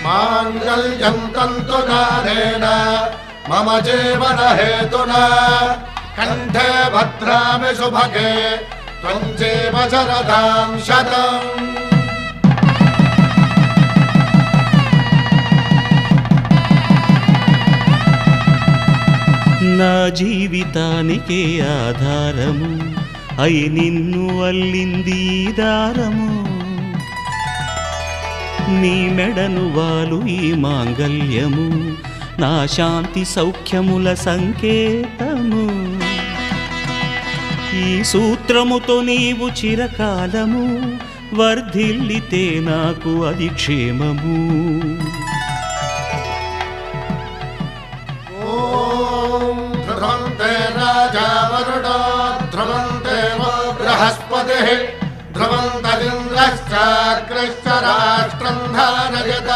మాంగళ్యం తంతునానేన మమ జీవన హేతునా కంఠే భద్రామి శుభగే త్వం జీవ శరదాం శతం. నా జీవితానికే ఆధారము అయి నిన్ను అల్లింది దారము. నీ మెడను వాలు ఈ మాంగళ్యము నా శాంతి సౌఖ్యముల సంకేతము. ఈ సూత్రముతో నీవు చిరకాలము వర్ధిల్లితే నాకు అది క్షేమము. ధ్రువంతే రాజా వరుణో ధ్రువంతే బృహస్పతిః ధ్రువంతరింద్రశ్చాగ్రశ్చ రాష్ట్రం ధారయత.